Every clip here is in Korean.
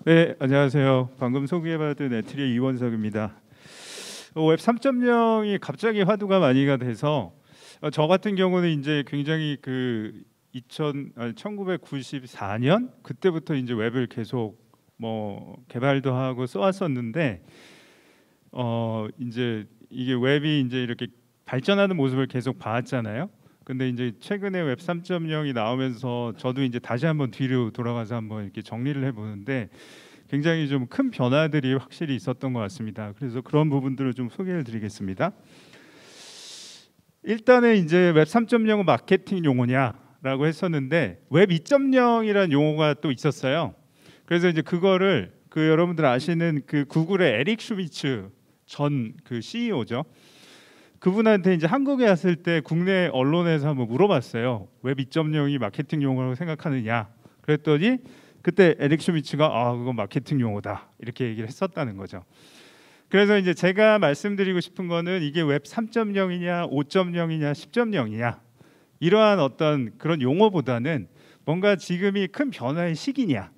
네, 안녕하세요. 방금 소개받은 에트리 이원석입니다. 웹 3.0이 갑자기 화두가 많이가 돼서 저 같은 경우는 이제 굉장히 1994년 그때부터 이제 웹을 계속 뭐 개발도 하고 써왔었는데 이제 이게 웹이 이제 이렇게 발전하는 모습을 계속 봐왔잖아요. 근데 이제 최근에 웹 3.0이 나오면서 저도 이제 다시 한번 뒤로 돌아가서 한번 이렇게 정리를 해보는데 굉장히 좀 큰 변화들이 확실히 있었던 것 같습니다. 그래서 그런 부분들을 좀 소개를 드리겠습니다. 일단은 이제 웹 3.0은 마케팅 용어냐라고 했었는데 웹 2.0이라는 용어가 또 있었어요. 그래서 이제 그거를 여러분들 아시는 그 구글의 에릭 슈미츠 전 그 CEO죠. 그분한테 이제 한국에 왔을 때 국내 언론에서 한번 물어봤어요. 웹 2.0이 마케팅 용어라고 생각하느냐. 그랬더니 그때 에릭 슈미츠가 그건 마케팅 용어다 이렇게 얘기를 했었다는 거죠. 그래서 이제 제가 말씀드리고 싶은 거는 이게 웹 3.0이냐 5.0이냐 10.0이냐 이러한 어떤 그런 용어보다는 뭔가 지금이 큰 변화의 시기냐,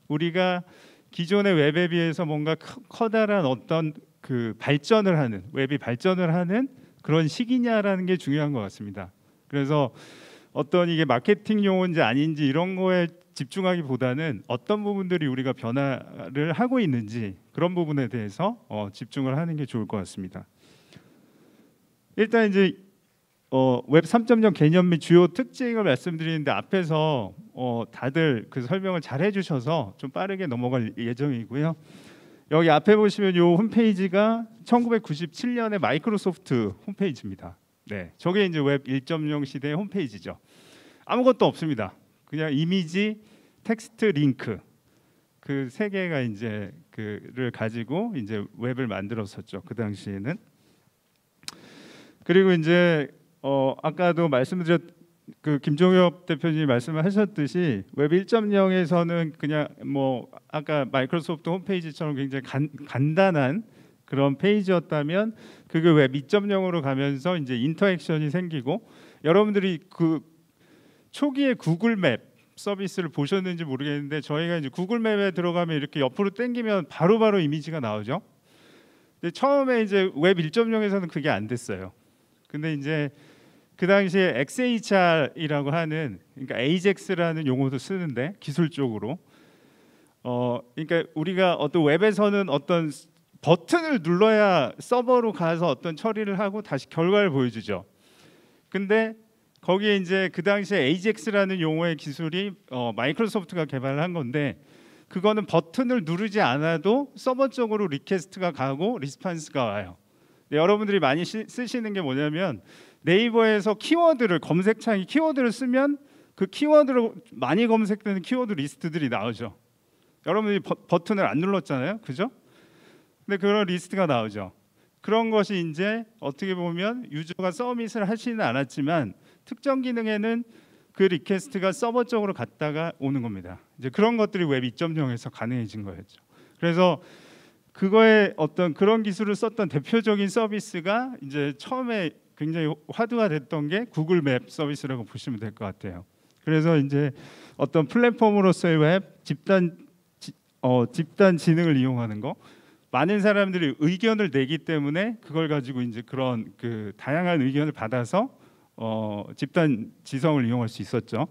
우리가 기존의 웹에 비해서 뭔가 커다란 어떤 그 발전을 하는, 웹이 발전을 하는 그런 시기냐라는 게 중요한 것 같습니다. 그래서 어떤 이게 마케팅 용어인지 아닌지 이런 거에 집중하기보다는 어떤 부분들이 우리가 변화를 하고 있는지 그런 부분에 대해서 집중을 하는 게 좋을 것 같습니다. 일단 이제 웹 3.0 개념 및 주요 특징을 말씀드리는데 앞에서 다들 그 설명을 잘 해주셔서 좀 빠르게 넘어갈 예정이고요. 여기 앞에 보시면 이 홈페이지가 1997년의 마이크로소프트 홈페이지입니다. 네, 저게 이제 웹 1.0 시대의 홈페이지죠. 아무것도 없습니다. 그냥 이미지, 텍스트, 링크 그 세 개가 이제 그를 가지고 이제 웹을 만들었었죠. 그 당시에는. 그리고 이제 아까도 말씀드렸 그 김종엽 대표님이 말씀하셨듯이 웹 1.0에서는 그냥 뭐 아까 마이크로소프트 홈페이지처럼 굉장히 간단한 그런 페이지였다면 그게 웹 2.0으로 가면서 이제 인터액션이 생기고, 여러분들이 그 초기에 구글 맵 서비스를 보셨는지 모르겠는데 저희가 이제 구글 맵에 들어가면 이렇게 옆으로 당기면 바로바로 이미지가 나오죠. 근데 처음에 이제 웹 1.0에서는 그게 안 됐어요. 근데 이제 그 당시에 XHR이라고 하는, 그러니까 AJAX라는 용어도 쓰는데 기술적으로 그러니까 우리가 어떤 웹에서는 어떤 버튼을 눌러야 서버로 가서 어떤 처리를 하고 다시 결과를 보여주죠. 근데 거기에 이제 그 당시에 AJAX라는 용어의 기술이 마이크로소프트가 개발을 한 건데, 그거는 버튼을 누르지 않아도 서버 쪽으로 리퀘스트가 가고 리스판스가 와요. 여러분들이 많이 쓰시는 게 뭐냐면 네이버에서 키워드를, 검색창에 키워드를 쓰면 그 키워드로 많이 검색되는 키워드 리스트들이 나오죠. 여러분들이 버튼을 안 눌렀잖아요, 그죠? 근데 그런 리스트가 나오죠. 그런 것이 이제 어떻게 보면 유저가 서밋을 하지는 않았지만 특정 기능에는 그 리퀘스트가 서버 쪽으로 갔다가 오는 겁니다. 이제 그런 것들이 웹 2.0에서 가능해진 거였죠. 그래서 그거에 어떤 그런 기술을 썼던 대표적인 서비스가 이제 처음에 굉장히 화두가 됐던 게 구글 맵 서비스라고 보시면 될 것 같아요. 그래서 이제 어떤 플랫폼으로서의 웹, 집단 지능을 이용하는 거, 많은 사람들이 의견을 내기 때문에 그걸 가지고 이제 그런 그 다양한 의견을 받아서 집단 지성을 이용할 수 있었죠.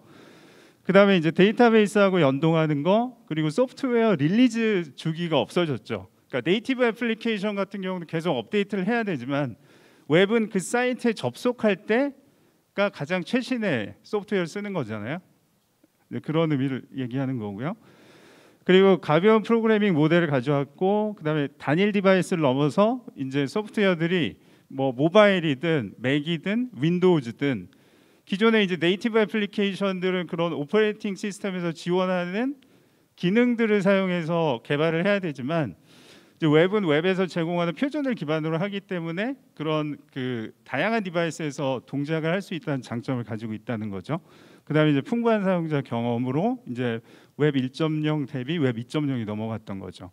그다음에 이제 데이터베이스하고 연동하는 거, 그리고 소프트웨어 릴리즈 주기가 없어졌죠. 그러니까 네이티브 애플리케이션 같은 경우는 계속 업데이트를 해야 되지만 웹은 그 사이트에 접속할 때가 가장 최신의 소프트웨어를 쓰는 거잖아요. 그런 의미를 얘기하는 거고요. 그리고 가벼운 프로그래밍 모델을 가져왔고, 그다음에 단일 디바이스를 넘어서 이제 소프트웨어들이 뭐 모바일이든 맥이든 윈도우즈든 기존의 이제 네이티브 애플리케이션들은 그런 오퍼레이팅 시스템에서 지원하는 기능들을 사용해서 개발을 해야 되지만 이제 웹은 웹에서 제공하는 표준을 기반으로 하기 때문에 그런 그 다양한 디바이스에서 동작을 할 수 있다는 장점을 가지고 있다는 거죠. 그다음에 이제 풍부한 사용자 경험으로 이제 웹 1.0 대비 웹 2.0이 넘어갔던 거죠.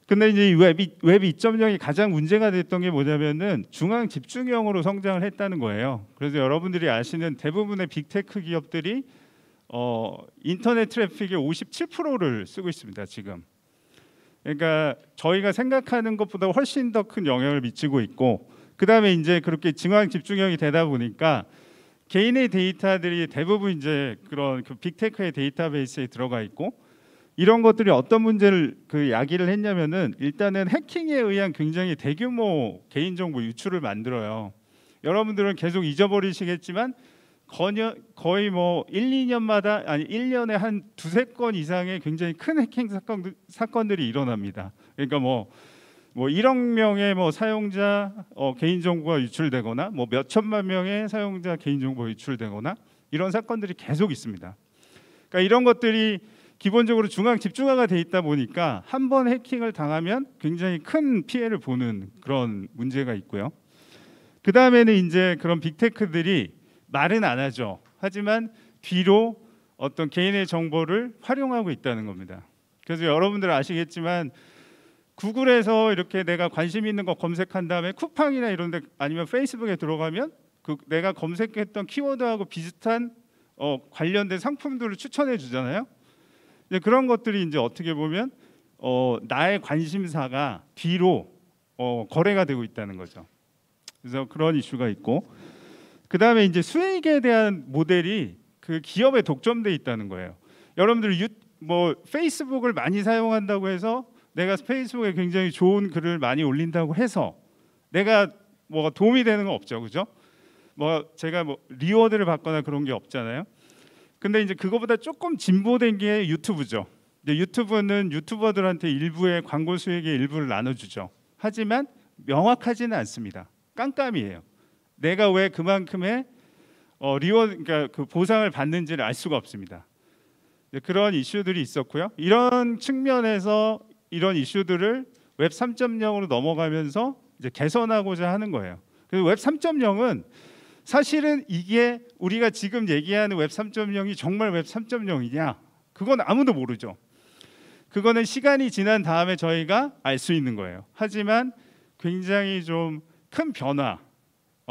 근데 이제 웹 2.0이 가장 문제가 됐던 게 뭐냐면은 중앙 집중형으로 성장을 했다는 거예요. 그래서 여러분들이 아시는 대부분의 빅테크 기업들이 인터넷 트래픽의 57%를 쓰고 있습니다. 지금. 그러니까 저희가 생각하는 것보다 훨씬 더 큰 영향을 미치고 있고, 그 다음에 이제 그렇게 증강 집중형이 되다 보니까 개인의 데이터들이 대부분 이제 그런 그 빅테크의 데이터베이스에 들어가 있고, 이런 것들이 어떤 문제를 그 야기를 했냐면은 일단은 해킹에 의한 굉장히 대규모 개인정보 유출을 만들어요. 여러분들은 계속 잊어버리시겠지만 거의 뭐 1, 2년마다 아니 1년에 한 두세 건 이상의 굉장히 큰 해킹 사건들이 일어납니다. 그러니까 뭐 1억 명의 뭐 사용자 개인정보가 유출되거나 뭐 몇 천만 명의 사용자 개인정보가 유출되거나 이런 사건들이 계속 있습니다. 그러니까 이런 것들이 기본적으로 중앙 집중화가 돼 있다 보니까 한 번 해킹을 당하면 굉장히 큰 피해를 보는 그런 문제가 있고요. 그 다음에는 이제 그런 빅테크들이 말은 안 하죠. 하지만 뒤로 어떤 개인의 정보를 활용하고 있다는 겁니다. 그래서 여러분들 아시겠지만 구글에서 이렇게 내가 관심 있는 거 검색한 다음에 쿠팡이나 이런 데 아니면 페이스북에 들어가면 그 내가 검색했던 키워드하고 비슷한 관련된 상품들을 추천해 주잖아요. 이제 그런 것들이 이제 어떻게 보면 나의 관심사가 뒤로 거래가 되고 있다는 거죠. 그래서 그런 이슈가 있고, 그 다음에 이제 수익에 대한 모델이 그 기업에 독점돼 있다는 거예요. 여러분들 뭐 페이스북을 많이 사용한다고 해서 내가 페이스북에 굉장히 좋은 글을 많이 올린다고 해서 내가 뭐 도움이 되는 건 없죠, 그죠? 뭐 제가 뭐 리워드를 받거나 그런 게 없잖아요. 근데 이제 그거보다 조금 진보된 게 유튜브죠. 유튜브는 유튜버들한테 일부의 광고 수익의 일부를 나눠주죠. 하지만 명확하지는 않습니다. 깜깜이에요. 내가 왜 그만큼의 그러니까 그 보상을 받는지를 알 수가 없습니다. 그런 이슈들이 있었고요. 이런 측면에서 이런 이슈들을 웹 3.0으로 넘어가면서 이제 개선하고자 하는 거예요. 그래서 웹 3.0은 사실은 이게 우리가 지금 얘기하는 웹 3.0이 정말 웹 3.0이냐? 그건 아무도 모르죠. 그거는 시간이 지난 다음에 저희가 알 수 있는 거예요. 하지만 굉장히 좀 큰 변화,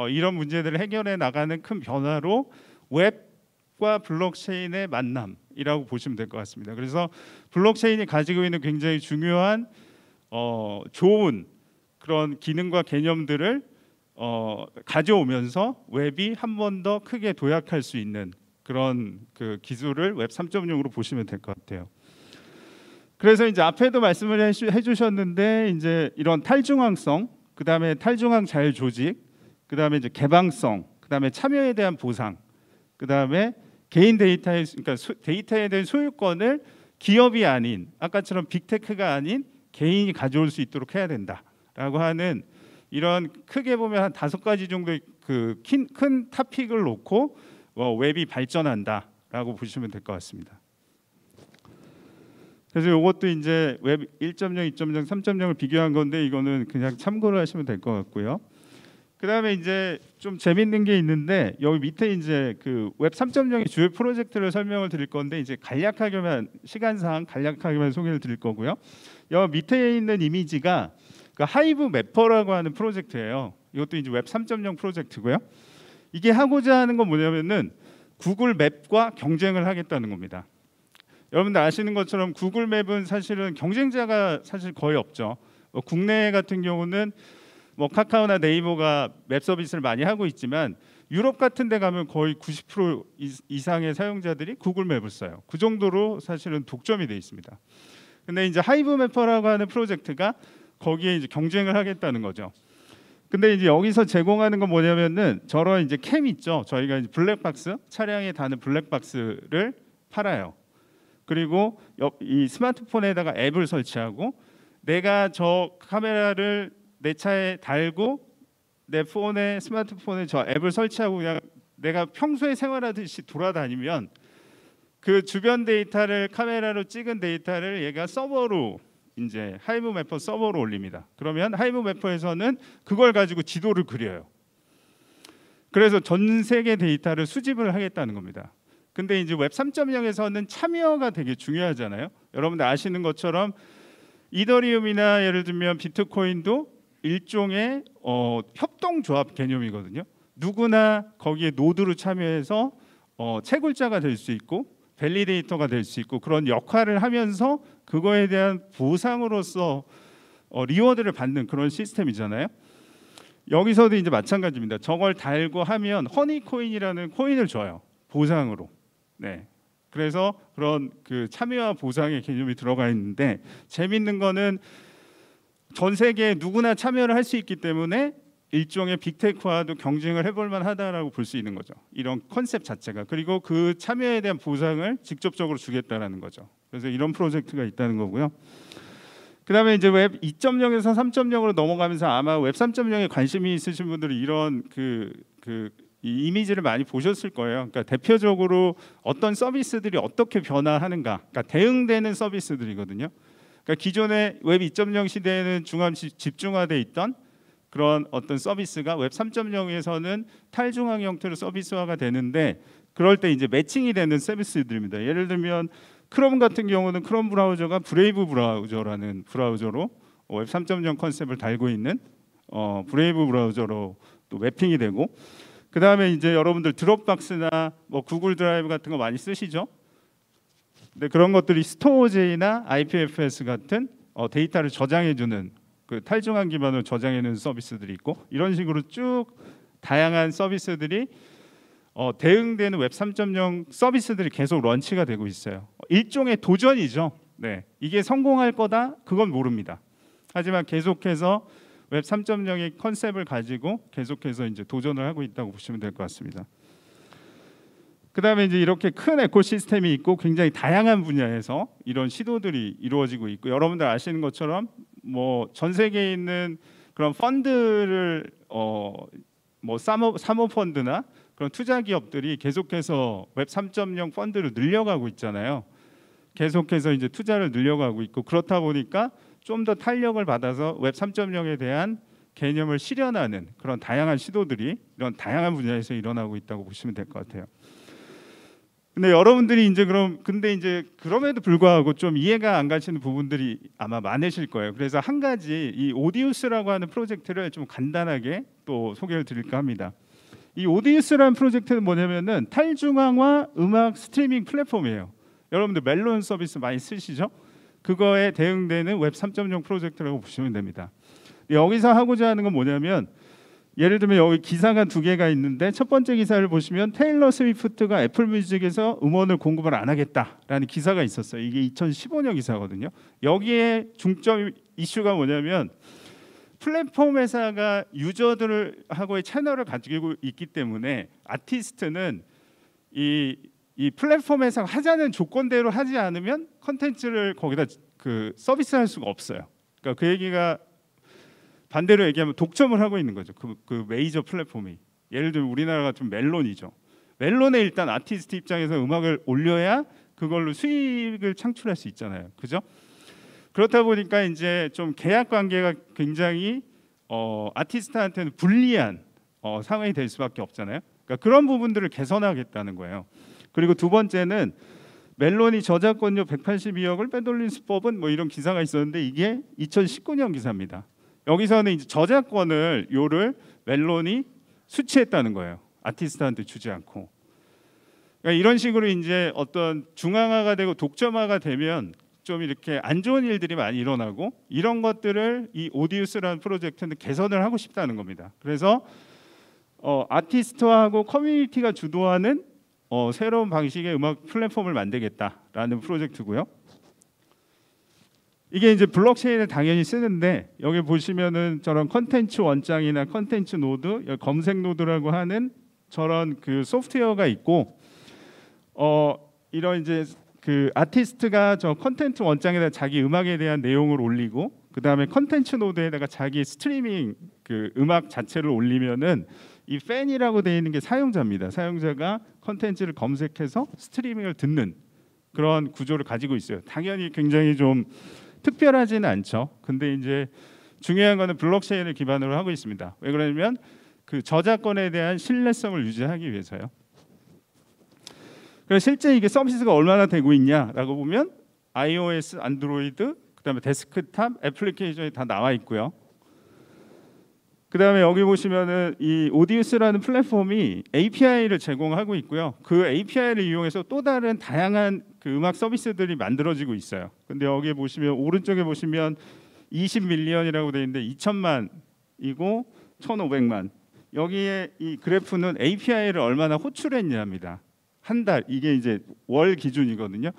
이런 문제들을 해결해 나가는 큰 변화로 웹과 블록체인의 만남이라고 보시면 될 것 같습니다. 그래서 블록체인이 가지고 있는 굉장히 중요한 좋은 그런 기능과 개념들을 가져오면서 웹이 한 번 더 크게 도약할 수 있는 그런 그 기술을 웹 3.0으로 보시면 될 것 같아요. 그래서 이제 앞에도 말씀을 해주셨는데 이제 이런 탈중앙성, 그 다음에 탈중앙 잘 조직, 그 다음에 이제 개방성, 그 다음에 참여에 대한 보상, 그 다음에 개인 데이터에 그러니까 데이터에 대한 소유권을 기업이 아닌 아까처럼 빅테크가 아닌 개인이 가져올 수 있도록 해야 된다라고 하는 이런 크게 보면 한 5가지 정도의 그 큰 토픽을 놓고 웹이 발전한다라고 보시면 될 것 같습니다. 그래서 이것도 이제 웹 1.0, 2.0, 3.0을 비교한 건데 이거는 그냥 참고를 하시면 될 것 같고요. 그다음에 이제 좀 재밌는 게 있는데 여기 밑에 이제 그 웹 3.0의 주요 프로젝트를 설명을 드릴 건데 이제 간략하게만 시간상 간략하게만 소개를 드릴 거고요. 여기 밑에 있는 이미지가 그 하이브 매퍼라고 하는 프로젝트예요. 이것도 이제 웹 3.0 프로젝트고요. 이게 하고자 하는 건 뭐냐면은 구글 맵과 경쟁을 하겠다는 겁니다. 여러분들 아시는 것처럼 구글 맵은 사실은 경쟁자가 사실 거의 없죠. 국내 같은 경우는 뭐 카카오나 네이버가 맵 서비스를 많이 하고 있지만 유럽 같은 데 가면 거의 90% 이상의 사용자들이 구글 맵을 써요. 그 정도로 사실은 독점이 돼 있습니다. 근데 이제 하이브 매퍼라고 하는 프로젝트가 거기에 이제 경쟁을 하겠다는 거죠. 근데 이제 여기서 제공하는 건 뭐냐면은 저런 이제 캠 있죠. 저희가 이제 블랙박스, 차량에 다는 블랙박스를 팔아요. 그리고 이 스마트폰에다가 앱을 설치하고 내가 저 카메라를 내 차에 달고 내 스마트폰에 저 앱을 설치하고 그냥 내가 평소에 생활하듯이 돌아다니면 그 주변 데이터를 카메라로 찍은 데이터를 얘가 서버로 이제 하이브 매퍼 서버로 올립니다. 그러면 하이브 매퍼에서는 그걸 가지고 지도를 그려요. 그래서 전 세계 데이터를 수집을 하겠다는 겁니다. 근데 이제 웹 3.0에서는 참여가 되게 중요하잖아요. 여러분들 아시는 것처럼 이더리움이나 예를 들면 비트코인도 일종의 협동조합 개념이거든요. 누구나 거기에 노드로 참여해서 채굴자가 될 수 있고 밸리데이터가 될 수 있고 그런 역할을 하면서 그거에 대한 보상으로서 리워드를 받는 그런 시스템이잖아요. 여기서도 이제 마찬가지입니다. 저걸 달고 하면 허니코인이라는 코인을 줘요. 보상으로. 네. 그래서 그런 그 참여와 보상의 개념이 들어가 있는데 재밌는 거는 전 세계에 누구나 참여를 할 수 있기 때문에 일종의 빅테크와도 경쟁을 해볼 만하다라고 볼 수 있는 거죠. 이런 컨셉 자체가. 그리고 그 참여에 대한 보상을 직접적으로 주겠다라는 거죠. 그래서 이런 프로젝트가 있다는 거고요. 그다음에 이제 웹 2.0에서 3.0으로 넘어가면서 아마 웹 3.0에 관심이 있으신 분들이 이런 이 이미지를 많이 보셨을 거예요. 그러니까 대표적으로 어떤 서비스들이 어떻게 변화하는가, 그러니까 대응되는 서비스들이거든요. 그러니까 기존의 웹 2.0 시대에는 집중화돼 있던 그런 어떤 서비스가 웹 3.0에서는 탈중앙 형태로 서비스화가 되는데 그럴 때 이제 매칭이 되는 서비스들입니다. 예를 들면 크롬 같은 경우는 크롬 브라우저가 브레이브 브라우저라는 브라우저로 웹 3.0 컨셉을 달고 있는 브레이브 브라우저로 또 매핑이 되고 그 다음에 이제 여러분들 드롭박스나 뭐 구글 드라이브 같은 거 많이 쓰시죠? 근데 그런 것들이 스토어제이나 IPFS 같은 데이터를 저장해주는 그 탈중앙 기반으로 저장해놓은 서비스들이 있고 이런 식으로 쭉 다양한 서비스들이 대응되는 웹 3.0 서비스들이 계속 런치가 되고 있어요. 일종의 도전이죠. 네, 이게 성공할 거다? 그건 모릅니다. 하지만 계속해서 웹 3.0의 컨셉을 가지고 계속해서 이제 도전을 하고 있다고 보시면 될 것 같습니다. 그다음에 이제 이렇게 큰 에코시스템이 있고 굉장히 다양한 분야에서 이런 시도들이 이루어지고 있고 여러분들 아시는 것처럼 뭐 전 세계에 있는 그런 펀드를 뭐 사모 펀드나 그런 투자 기업들이 계속해서 웹 3.0 펀드를 늘려가고 있잖아요. 계속해서 이제 투자를 늘려가고 있고 그렇다 보니까 좀 더 탄력을 받아서 웹 3.0에 대한 개념을 실현하는 그런 다양한 시도들이 이런 다양한 분야에서 일어나고 있다고 보시면 될 것 같아요. 근데 여러분들이 이제 그럼에도 불구하고 좀 이해가 안 가시는 부분들이 아마 많으실 거예요. 그래서 한 가지 이 오디우스라고 하는 프로젝트를 좀 간단하게 또 소개를 드릴까 합니다. 이 오디우스라는 프로젝트는 뭐냐면은 탈중앙화 음악 스트리밍 플랫폼이에요. 여러분들 멜론 서비스 많이 쓰시죠? 그거에 대응되는 웹 3.0 프로젝트라고 보시면 됩니다. 여기서 하고자 하는 건 뭐냐면 예를 들면 여기 기사가 두 개가 있는데 첫 번째 기사를 보시면 테일러 스위프트가 애플 뮤직에서 음원을 공급을 안 하겠다라는 기사가 있었어요. 이게 2015년 기사거든요. 여기에 중점 이슈가 뭐냐면 플랫폼 회사가 유저들하고의 채널을 가지고 있기 때문에 아티스트는 이 플랫폼 회사가 하자는 조건대로 하지 않으면 컨텐츠를 거기다 그 서비스할 수가 없어요. 그러니까 그 얘기가 반대로 얘기하면 독점을 하고 있는 거죠. 그 메이저 플랫폼이. 예를 들면 우리나라 같은 멜론이죠. 멜론에 일단 아티스트 입장에서 음악을 올려야 그걸로 수익을 창출할 수 있잖아요. 그죠? 그렇다 보니까 이제 좀 계약 관계가 굉장히 아티스트한테는 불리한 상황이 될 수밖에 없잖아요. 그러니까 그런 부분들을 개선하겠다는 거예요. 그리고 두 번째는 멜론이 저작권료 182억을 빼돌린 수법은 뭐 이런 기사가 있었는데 이게 2019년 기사입니다. 여기서는 이제 저작권을 멜론이 수취했다는 거예요. 아티스트한테 주지 않고. 그러니까 이런 식으로 이제 어떤 중앙화가 되고 독점화가 되면 좀 이렇게 안 좋은 일들이 많이 일어나고 이런 것들을 이 오디우스라는 프로젝트는 개선을 하고 싶다는 겁니다. 그래서 아티스트하고 커뮤니티가 주도하는 새로운 방식의 음악 플랫폼을 만들겠다라는 프로젝트고요. 이게 이제 블록체인을 당연히 쓰는데 여기 보시면은 저런 컨텐츠 원장이나 컨텐츠 노드, 검색 노드라고 하는 저런 그 소프트웨어가 있고 이런 이제 그 아티스트가 저 컨텐츠 원장에다 자기 음악에 대한 내용을 올리고 그 다음에 컨텐츠 노드에다가 자기 스트리밍 그 음악 자체를 올리면은 이 팬이라고 되어 있는 게 사용자입니다. 사용자가 컨텐츠를 검색해서 스트리밍을 듣는 그런 구조를 가지고 있어요. 당연히 굉장히 좀 특별하지는 않죠. 근데 이제 중요한 거는 블록체인을 기반으로 하고 있습니다. 왜 그러냐면 그 저작권에 대한 신뢰성을 유지하기 위해서요. 그래서 실제 이게 서비스가 얼마나 되고 있냐라고 보면 iOS, 안드로이드, 그다음에 데스크탑 애플리케이션이 다 나와 있고요. 그다음에 여기 보시면은 이 오디우스라는 플랫폼이 API를 제공하고 있고요. 그 API를 이용해서 또 다른 다양한 그 음악 서비스들이 만들어지고 있어요. 근데 여기 보시면 오른쪽에 보시면 20밀리언이라고 되어 있는데 2천만이고 1,500만. 여기에 이 그래프는 API를 얼마나 호출했냐입니다. 한 달, 이게 이제 월 기준이거든요.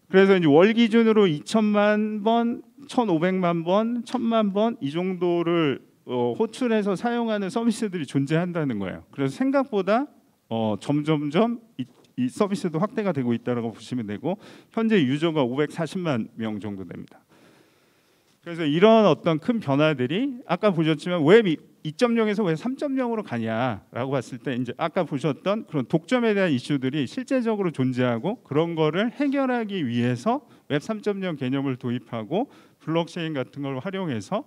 그래서 이제 월 기준으로 2천만 번, 1,500만 번, 1,000만 번 이 정도를 호출해서 사용하는 서비스들이 존재한다는 거예요. 그래서 생각보다 점점점 이 서비스도 확대가 되고 있다고 보시면 되고, 현재 유저가 540만 명 정도 됩니다. 그래서 이런 어떤 큰 변화들이 아까 보셨지만 웹 2.0에서 왜 3.0으로 가냐라고 봤을 때 이제 아까 보셨던 그런 독점에 대한 이슈들이 실제적으로 존재하고, 그런 거를 해결하기 위해서 웹 3.0 개념을 도입하고 블록체인 같은 걸 활용해서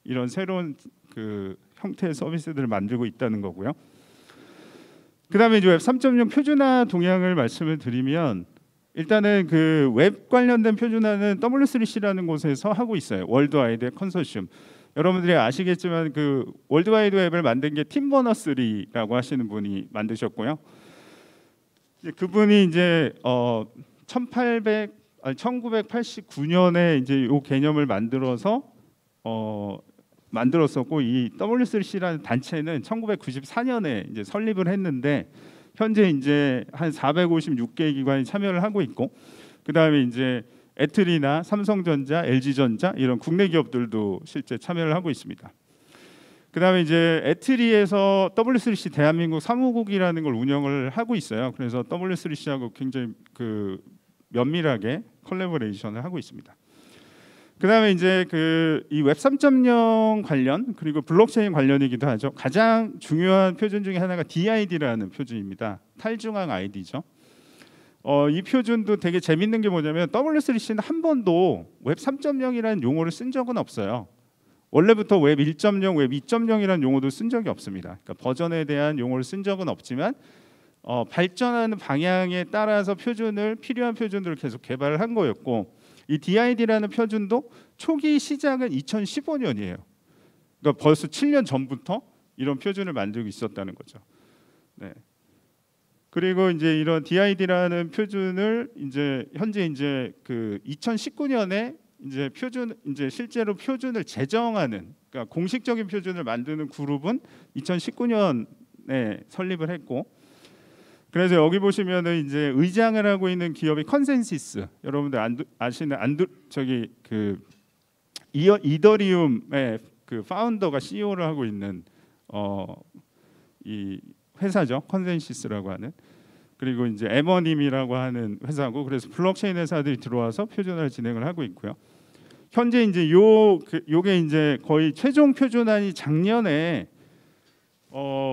이런 새로운 그 형태의 서비스들을 만들고 있다는 거고요. 그다음에 이제 웹 3.0 표준화 동향을 말씀을 드리면, 일단은 그 웹 관련된 표준화는 W3C라는 곳에서 하고 있어요. 월드와이드 컨소시엄. 여러분들이 아시겠지만 그 월드와이드 웹을 만든 게 팀 버너스리라고 하시는 분이 만드셨고요. 그분이 이제 1989년에 이제 이 개념을 만들었었고, 이 W3C라는 단체는 1994년에 이제 설립을 했는데, 현재 이제 한 456개 기관이 참여를 하고 있고, 그다음에 이제 애틀이나 삼성전자, LG전자 이런 국내 기업들도 실제 참여를 하고 있습니다. 그다음에 이제 애틀이에서 W3C 대한민국 사무국이라는 걸 운영을 하고 있어요. 그래서 W3C하고 굉장히 그 면밀하게 콜라보레이션을 하고 있습니다. 그다음에 이제 그 이 웹 3.0 관련, 그리고 블록체인 관련이기도 하죠. 가장 중요한 표준 중에 하나가 DID라는 표준입니다. 탈중앙 아이디죠. 이 표준도 되게 재밌는 게 뭐냐면, W3C는 한 번도 웹 3.0이라는 용어를 쓴 적은 없어요. 원래부터 웹 1.0, 웹 2.0이라는 용어도 쓴 적이 없습니다. 그러니까 버전에 대한 용어를 쓴 적은 없지만 발전하는 방향에 따라서 필요한 표준들을 계속 개발을 한 거였고, 이 DID라는 표준도 초기 시작은 2015년이에요. 그러니까 벌써 7년 전부터 이런 표준을 만들고 있었다는 거죠. 네. 그리고 이제 이런 DID라는 표준을 이제 현재 이제 그 2019년에 이제 실제로 표준을 제정하는, 그러니까 공식적인 표준을 만드는 그룹은 2019년에 설립을 했고, 그래서 여기 보시면은 이제 의장을 하고 있는 기업이 컨센시스, 여러분들 아시는 그 이더리움의 그 파운더가 CEO를 하고 있는 이 회사죠. 컨센시스라고 하는. 그리고 이제 에머님이라고 하는 회사고, 그래서 블록체인 회사들이 들어와서 표준화를 진행을 하고 있고요. 현재 이제 요게 이제 거의 최종 표준안이 작년에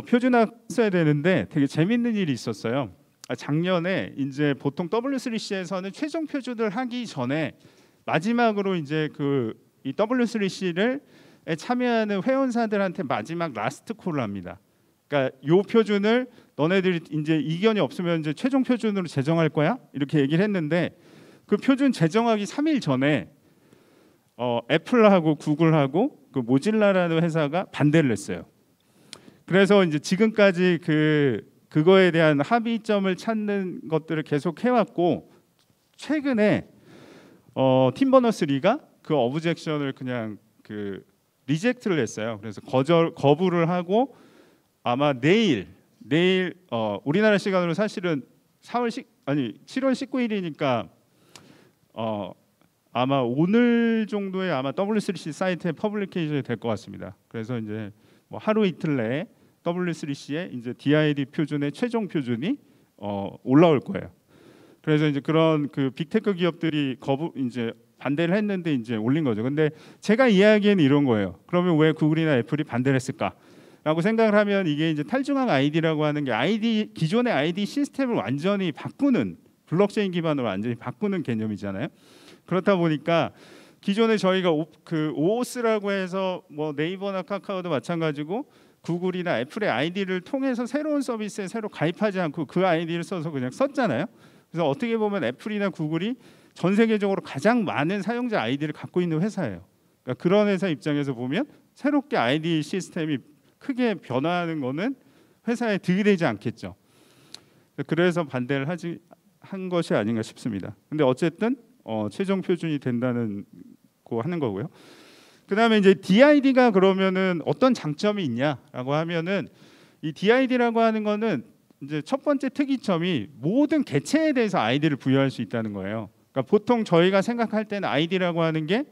표준화 써야 되는데 되게 재밌는 일이 있었어요. 작년에 이제 보통 W3C에서는 최종 표준을 하기 전에 마지막으로 이제 이 W3C를 참여하는 회원사들한테 마지막 라스트 콜을 합니다. 그러니까 요 표준을 너네들이 이제 이견이 없으면 이제 최종 표준으로 제정할 거야, 이렇게 얘기를 했는데, 그 표준 제정하기 3일 전에 애플하고 구글하고 그 모질라라는 회사가 반대를 했어요. 그래서 이제 지금까지 그거에 대한 합의점을 찾는 것들을 계속 해왔고, 최근에 팀 버너스-리가 그 어브젝션을 그냥 리젝트를 했어요. 그래서 거부를 하고, 아마 내일 우리나라 시간으로 사실은 7월 19일이니까 아마 오늘 정도에 아마 W3C 사이트에 퍼블리케이션이 될 것 같습니다. 그래서 이제 뭐 하루 이틀 내에 W3C의 이제 DID 표준의 최종 표준이 올라올 거예요. 그래서 이제 그런 그 빅테크 기업들이 이제 반대를 했는데 이제 올린 거죠. 근데 제가 이야기하기에는 이런 거예요. 그러면 왜 구글이나 애플이 반대를 했을까라고 생각을 하면, 이게 이제 탈중앙 아이디라고 하는 게 기존의 아이디 시스템을 완전히 바꾸는, 블록체인 기반으로 완전히 바꾸는 개념이잖아요. 그렇다 보니까 기존에 저희가 오오스라고 해서 뭐 네이버나 카카오도 마찬가지고 구글이나 애플의 아이디를 통해서 새로운 서비스에 새로 가입하지 않고 그 아이디를 써서 그냥 썼잖아요. 그래서 어떻게 보면 애플이나 구글이 전 세계적으로 가장 많은 사용자 아이디를 갖고 있는 회사예요. 그러니까 그런 회사 입장에서 보면 새롭게 아이디 시스템이 크게 변화하는 거는 회사에 득이 되지 않겠죠. 그래서 반대를 한 것이 아닌가 싶습니다. 근데 어쨌든 최종 표준이 된다는 거 하는 거고요. 그다음에 이제 DID가 그러면은 어떤 장점이 있냐라고 하면은 이 DID라고 하는 거는 이제 첫 번째 특이점이 모든 개체에 대해서 아이디를 부여할 수 있다는 거예요. 그러니까 보통 저희가 생각할 때는 아이디라고 하는 게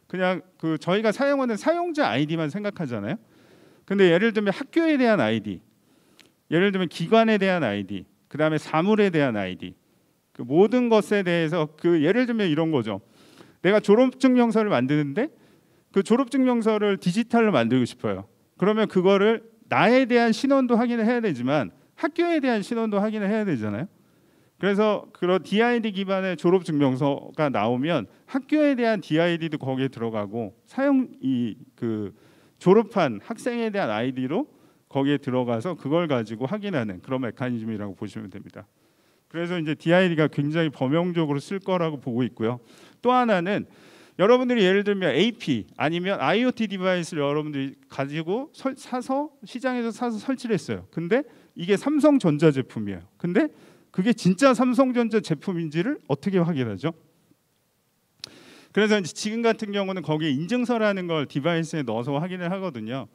그냥 그 저희가 사용하는 사용자 아이디만 생각하잖아요. 근데 예를 들면 학교에 대한 아이디, 예를 들면 기관에 대한 아이디, 그다음에 사물에 대한 아이디, 그 모든 것에 대해서 그 예를 들면 이런 거죠. 내가 졸업증명서를 만드는데 그 졸업증명서를 디지털로 만들고 싶어요. 그러면 그거를 나에 대한 신원도 확인을 해야 되지만 학교에 대한 신원도 확인을 해야 되잖아요. 그래서 그런 DID 기반의 졸업증명서가 나오면 학교에 대한 DID도 거기에 들어가고 그 졸업한 학생에 대한 아이디로 거기에 들어가서 그걸 가지고 확인하는 그런 메커니즘이라고 보시면 됩니다. 그래서 이제 DID가 굉장히 범용적으로 쓸 거라고 보고 있고요. 또 하나는 여러분들이 예를 들면 AP 아니면 IoT 디바이스를 여러분들이 가지고 시장에서 사서 설치를 했어요. 근데 이게 삼성전자 제품이에요. 근데 그게 진짜 삼성전자 제품인지를 어떻게 확인하죠? 그래서 이제 지금 같은 경우는 거기에 인증서라는 걸 디바이스에 넣어서 확인을 하거든요.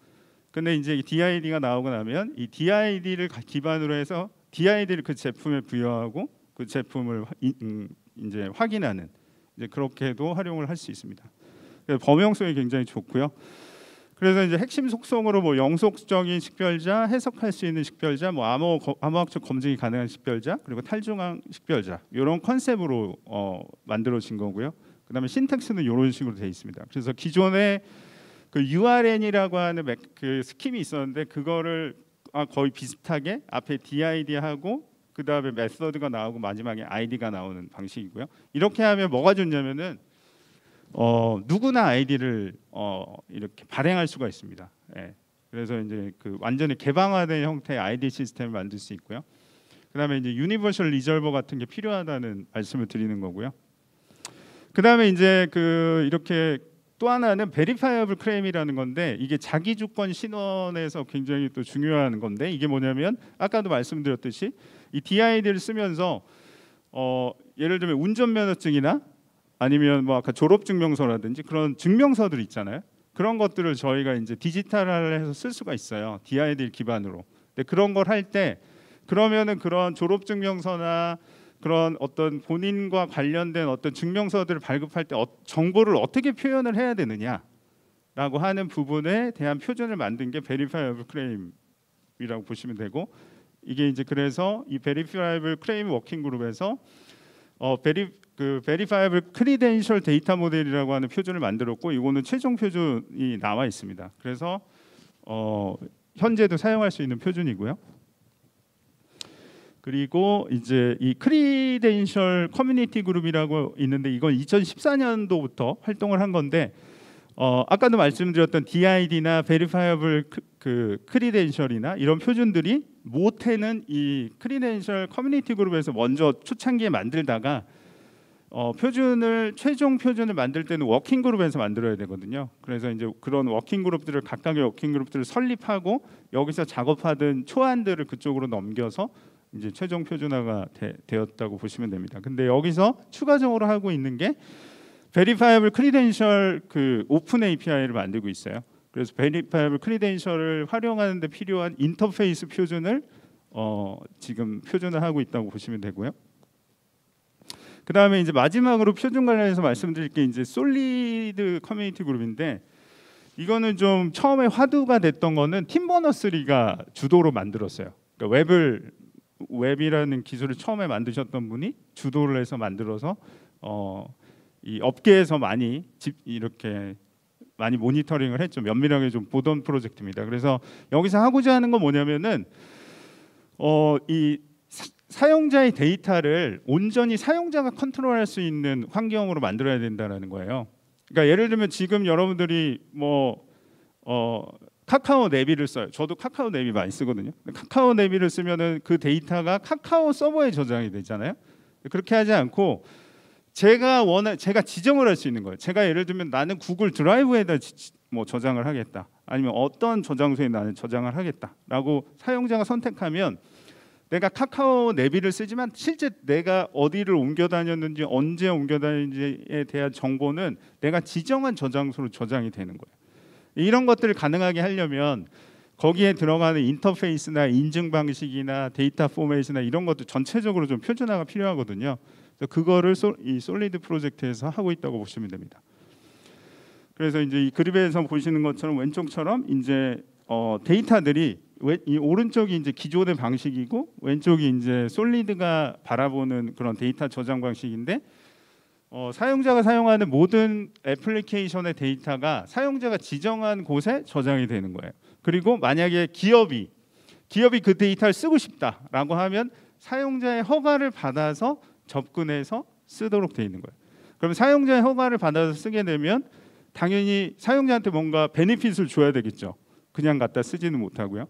근데 이제 DID가 나오고 나면 이 DID를 기반으로 해서 DID를 그 제품에 부여하고 그 제품을 이제 확인하는 이제 그렇게도 활용을 할 수 있습니다. 범용성이 굉장히 좋고요. 그래서 이제 핵심 속성으로 뭐 영속적인 식별자, 해석할 수 있는 식별자, 뭐 암호학적 검증이 가능한 식별자, 그리고 탈중앙 식별자 이런 컨셉으로 만들어진 거고요. 그다음에 신텍스는 이런 식으로 되어 있습니다. 그래서 기존에 그 URN이라고 하는 그 스킴이 있었는데 그거를 거의 비슷하게 앞에 DID하고 그 다음에 메서드가 나오고 마지막에 아이디가 나오는 방식이고요. 이렇게 하면 뭐가 좋냐면은 누구나 아이디를 이렇게 발행할 수가 있습니다. 예. 그래서 이제 그 완전히 개방화된 형태의 아이디 시스템을 만들 수 있고요. 그다음에 이제 유니버셜 리저버 같은 게 필요하다는 말씀을 드리는 거고요. 그다음에 이제 그 이렇게 또 하나는 베리파이어블 클레임이라는 건데 이게 자기 주권 신원에서 굉장히 또 중요한 건데 이게 뭐냐면 아까도 말씀드렸듯이 이 DID를 쓰면서 예를 들면 운전면허증이나 아니면 뭐 아까 졸업증명서라든지 그런 증명서들 있잖아요. 그런 것들을 저희가 이제 디지털화해서 쓸 수가 있어요. DID 기반으로. 근데 그런 걸 할 때 그러면은 그런 졸업증명서나 그런 어떤 본인과 관련된 어떤 증명서들을 발급할 때 정보를 어떻게 표현을 해야 되느냐라고 하는 부분에 대한 표준을 만든 게 베리파이어블 클레임이라고 보시면 되고 이게 이제 그래서 이 베리파이어블 클레임 워킹 그룹에서 베리파이어블 크리덴셜 데이터 모델이라고 하는 표준을 만들었고 이거는 최종 표준이 나와 있습니다. 그래서 현재도 사용할 수 있는 표준이고요. 그리고 이제 이 크리덴셜 커뮤니티 그룹이라고 있는데 이건 2014년도부터 활동을 한 건데 아까도 말씀드렸던 DID나 베리파이어블 그 크리덴셜이나 이런 표준들이 모태는 이 크리덴셜 커뮤니티 그룹에서 먼저 초창기에 만들다가 최종 표준을 만들 때는 워킹 그룹에서 만들어야 되거든요. 그래서 이제 그런 워킹 그룹들을 각각의 워킹 그룹들을 설립하고 여기서 작업하던 초안들을 그쪽으로 넘겨서 이제 최종 표준화가 되었다고 보시면 됩니다. 근데 여기서 추가적으로 하고 있는 게 베리파이어블 크리덴셜 그 오픈 API를 만들고 있어요. 그래서 베리파이어블 크리덴셜을 활용하는 데 필요한 인터페이스 표준을 지금 표준을 하고 있다고 보시면 되고요. 그다음에 이제 마지막으로 표준 관련해서 말씀드릴 게 이제 솔리드 커뮤니티 그룹인데 이거는 좀 처음에 화두가 됐던 거는 팀 버너스리가 주도로 만들었어요. 그러니까 웹이라는 기술을 처음에 만드셨던 분이 주도를 해서 만들어서 이 업계에서 이렇게 많이 모니터링을 했죠. 면밀하게 좀 보던 프로젝트입니다. 그래서 여기서 하고자 하는 건 뭐냐면은 이 사용자의 데이터를 온전히 사용자가 컨트롤할 수 있는 환경으로 만들어야 된다는 거예요. 그러니까 예를 들면 지금 여러분들이 카카오 내비를 써요. 저도 카카오 내비 많이 쓰거든요. 카카오 내비를 쓰면은 그 데이터가 카카오 서버에 저장이 되잖아요. 그렇게 하지 않고 제가 지정을 할 수 있는 거예요. 제가 예를 들면 나는 구글 드라이브에다 뭐 저장을 하겠다, 아니면 어떤 저장소에 나는 저장을 하겠다라고 사용자가 선택하면 내가 카카오 내비를 쓰지만 실제 내가 어디를 옮겨 다녔는지 언제 옮겨 다녔는지에 대한 정보는 내가 지정한 저장소로 저장이 되는 거예요. 이런 것들을 가능하게 하려면 거기에 들어가는 인터페이스나 인증 방식이나 데이터 포맷이나 이런 것도 전체적으로 좀 표준화가 필요하거든요. 그래서 그거를 이 솔리드 프로젝트에서 하고 있다고 보시면 됩니다. 그래서 이제 이 그림에서 보시는 것처럼 왼쪽처럼 이제 데이터들이 이 오른쪽이 이제 기존의 방식이고 왼쪽이 이제 솔리드가 바라보는 그런 데이터 저장 방식인데 사용자가 사용하는 모든 애플리케이션의 데이터가 사용자가 지정한 곳에 저장이 되는 거예요. 그리고 만약에 기업이 그 데이터를 쓰고 싶다라고 하면 사용자의 허가를 받아서 접근해서 쓰도록 돼 있는 거예요. 그럼 사용자의 허가를 받아서 쓰게 되면 당연히 사용자한테 뭔가 베네핏을 줘야 되겠죠. 그냥 갖다 쓰지는 못하고요.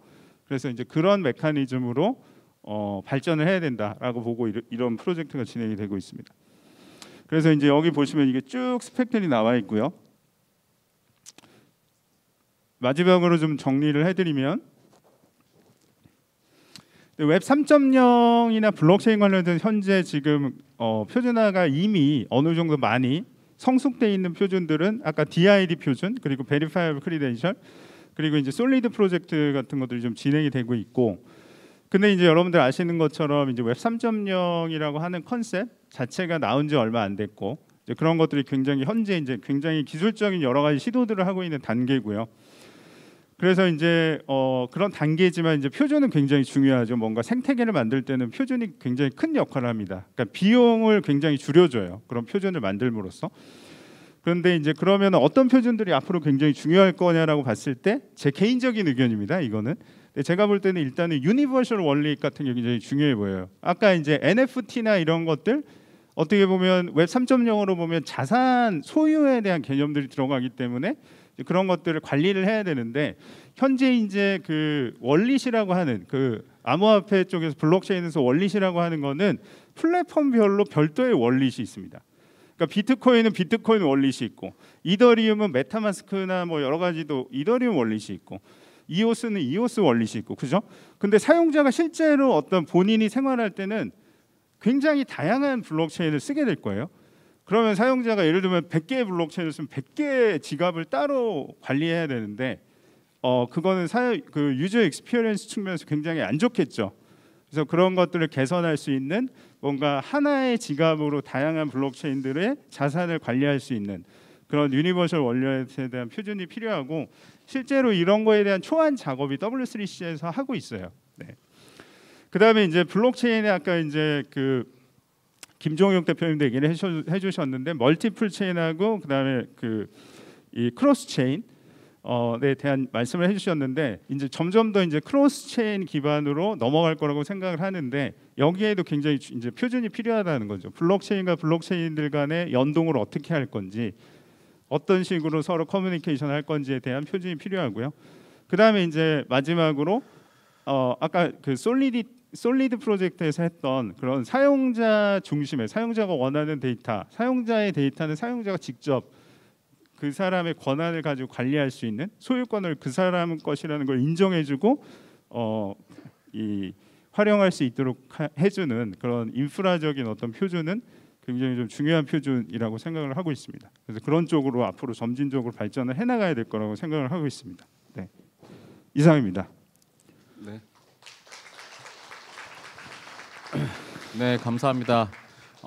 그래서 이제 그런 메커니즘으로 발전을 해야 된다라고 보고 이런 프로젝트가 진행이 되고 있습니다. 그래서 이제 여기 보시면 이게 쭉 스펙들이 나와 있고요. 마지막으로 좀 정리를 해드리면 웹 3.0이나 블록체인 관련된 현재 지금 표준화가 이미 어느 정도 많이 성숙돼 있는 표준들은 아까 DID 표준 그리고 Verifiable Credential 그리고 이제 솔리드 프로젝트 같은 것들이 좀 진행이 되고 있고, 근데 이제 여러분들 아시는 것처럼 이제 웹 3.0이라고 하는 컨셉 자체가 나온 지 얼마 안 됐고 이제 그런 것들이 굉장히 현재 이제 굉장히 기술적인 여러 가지 시도들을 하고 있는 단계고요. 그래서 이제 그런 단계지만 이제 표준은 굉장히 중요하죠. 뭔가 생태계를 만들 때는 표준이 굉장히 큰 역할을 합니다. 그러니까 비용을 굉장히 줄여줘요. 그런 표준을 만들므로써. 그런데 이제 그러면 어떤 표준들이 앞으로 굉장히 중요할 거냐라고 봤을 때 제 개인적인 의견입니다. 이거는 제가 볼 때는 일단은 유니버셜 원리 같은 게 굉장히 중요해 보여요. 아까 이제 NFT나 이런 것들 어떻게 보면 웹 3.0으로 보면 자산 소유에 대한 개념들이 들어가기 때문에 그런 것들을 관리를 해야 되는데 현재 이제 그 월릿이라고 하는 그 암호화폐 쪽에서 블록체인에서 월릿이라고 하는 거는 플랫폼별로 별도의 월릿이 있습니다. 그러니까 비트코인은 비트코인 월릿이 있고 이더리움은 메타마스크나 뭐 여러 가지도 이더리움 월릿이 있고 이오스는 이오스 월릿이 있고 그죠? 근데 사용자가 실제로 어떤 본인이 생활할 때는 굉장히 다양한 블록체인을 쓰게 될 거예요. 그러면 사용자가 예를 들면 100개의 블록체인을 쓰면 100개의 지갑을 따로 관리해야 되는데 그거는 그 유저 익스피리언스 측면에서 굉장히 안 좋겠죠. 그래서 그런 것들을 개선할 수 있는 뭔가 하나의 지갑으로 다양한 블록체인들의 자산을 관리할 수 있는 그런 유니버셜 월렛에 대한 표준이 필요하고 실제로 이런 거에 대한 초안 작업이 W3C에서 하고 있어요. 네. 그다음에 이제 블록체인에 아까 이제 그 김종혁 대표님도 얘기를 해주셨는데 멀티플 체인하고 그다음에 그 이 크로스 체인에 대한 말씀을 해주셨는데 이제 점점 더 이제 크로스 체인 기반으로 넘어갈 거라고 생각을 하는데 여기에도 굉장히 이제 표준이 필요하다는 거죠. 블록체인과 블록체인들 간의 연동을 어떻게 할 건지 어떤 식으로 서로 커뮤니케이션 할 건지에 대한 표준이 필요하고요. 그다음에 이제 마지막으로 아까 그 솔리드 프로젝트에서 했던 그런 사용자 중심의 사용자가 원하는 데이터, 사용자의 데이터는 사용자가 직접 그 사람의 권한을 가지고 관리할 수 있는 소유권을 그 사람 것이라는 걸 인정해주고 이 활용할 수 있도록 해주는 그런 인프라적인 어떤 표준은 굉장히 좀 중요한 표준이라고 생각을 하고 있습니다. 그래서 그런 쪽으로 앞으로 점진적으로 발전을 해나가야 될 거라고 생각을 하고 있습니다. 네, 이상입니다. 네. 네, 감사합니다.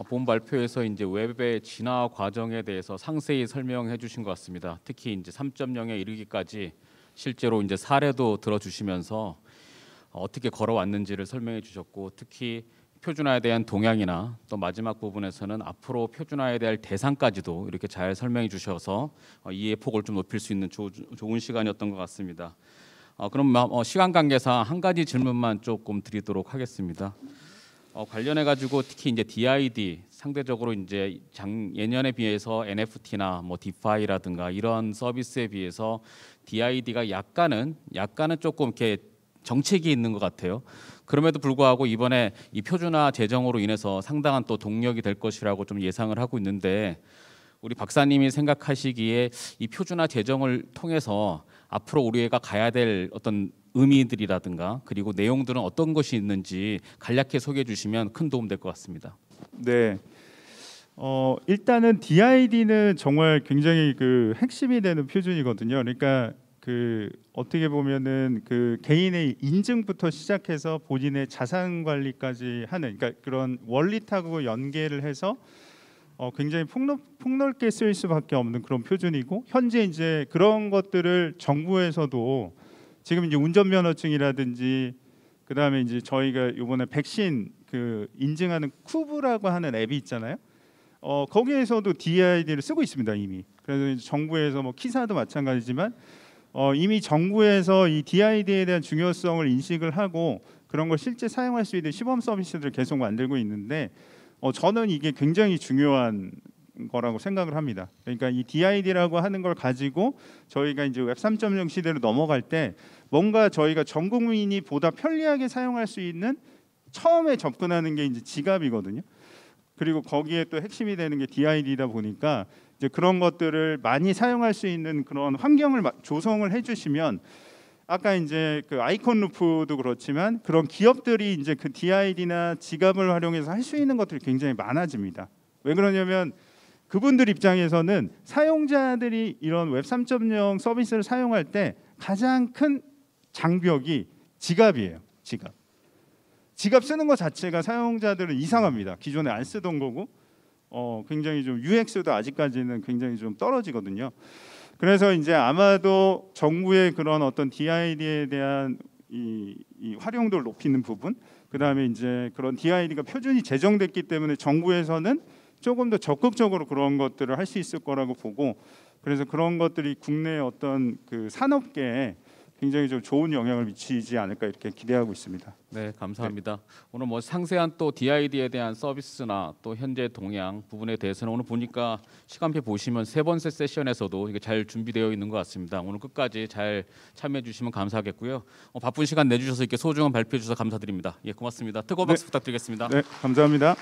본 발표에서 이제 웹의 진화 과정에 대해서 상세히 설명해 주신 것 같습니다. 특히 이제 3.0에 이르기까지 실제로 이제 사례도 들어주시면서 어떻게 걸어왔는지를 설명해 주셨고 특히 표준화에 대한 동향이나 또 마지막 부분에서는 앞으로 표준화에 대한 대상까지도 이렇게 잘 설명해 주셔서 이해 폭을 좀 높일 수 있는 좋은 시간이었던 것 같습니다. 그럼 시간 관계상 한 가지 질문만 조금 드리도록 하겠습니다. 관련해 가지고 특히 이제 DID 상대적으로 이제 예년에 비해서 NFT나 뭐 디파이라든가 이런 서비스에 비해서 DID가 약간은 조금 이렇게 정책이 있는 것 같아요. 그럼에도 불구하고 이번에 이 표준화 제정으로 인해서 상당한 또 동력이 될 것이라고 좀 예상을 하고 있는데 우리 박사님이 생각하시기에 이 표준화 제정을 통해서 앞으로 우리가 가야 될 어떤 의미들이라든가 그리고 내용들은 어떤 것이 있는지 간략히 소개해 주시면 큰 도움 될 것 같습니다. 네. 일단은 DID는 정말 굉장히 그 핵심이 되는 표준이거든요. 그러니까 그 어떻게 보면은 그 개인의 인증부터 시작해서 본인의 자산 관리까지 하는, 그러니까 그런 원리타고 연계를 해서 굉장히 폭넓게 쓰일 수밖에 없는 그런 표준이고, 현재 이제 그런 것들을 정부에서도 지금 이제 운전면허증이라든지 그다음에 이제 저희가 이번에 백신 그 인증하는 쿠브라고 하는 앱이 있잖아요. 거기에서도 DID를 쓰고 있습니다 이미. 그래서 이제 정부에서 뭐 키사도 마찬가지지만 이미 정부에서 이 DID에 대한 중요성을 인식을 하고 그런 걸 실제 사용할 수 있는 시범 서비스들을 계속 만들고 있는데 저는 이게 굉장히 중요한 거라고 생각을 합니다. 그러니까 이 DID라고 하는 걸 가지고 저희가 이제 웹 3.0 시대로 넘어갈 때 뭔가 저희가 전 국민이 보다 편리하게 사용할 수 있는 처음에 접근하는 게 이제 지갑이거든요. 그리고 거기에 또 핵심이 되는 게 DID다 보니까 이제 그런 것들을 많이 사용할 수 있는 그런 환경을 조성을 해주시면, 아까 이제 그 아이콘 루프도 그렇지만 그런 기업들이 이제 그 DID나 지갑을 활용해서 할 수 있는 것들이 굉장히 많아집니다. 왜 그러냐면 그분들 입장에서는 사용자들이 이런 웹 3.0 서비스를 사용할 때 가장 큰 장벽이 지갑이에요. 지갑 쓰는 것 자체가 사용자들은 이상합니다. 기존에 안 쓰던 거고 굉장히 좀 UX도 아직까지는 굉장히 좀 떨어지거든요. 그래서 이제 아마도 정부의 그런 어떤 DID에 대한 이 활용도를 높이는 부분, 그다음에 이제 그런 DID가 표준이 제정됐기 때문에 정부에서는 조금 더 적극적으로 그런 것들을 할 수 있을 거라고 보고, 그래서 그런 것들이 국내 어떤 그 산업계에 굉장히 좀 좋은 영향을 미치지 않을까 이렇게 기대하고 있습니다. 네, 감사합니다. 네. 오늘 뭐 상세한 또 DID에 대한 서비스나 또 현재 동향 부분에 대해서는 오늘 보니까 시간표 보시면 세 번째 세션에서도 이게 잘 준비되어 있는 것 같습니다. 오늘 끝까지 잘 참여해 주시면 감사하겠고요. 바쁜 시간 내주셔서 이렇게 소중한 발표해 주셔서 감사드립니다. 예, 고맙습니다. 뜨거운 박수 부탁드리겠습니다. 네, 감사합니다.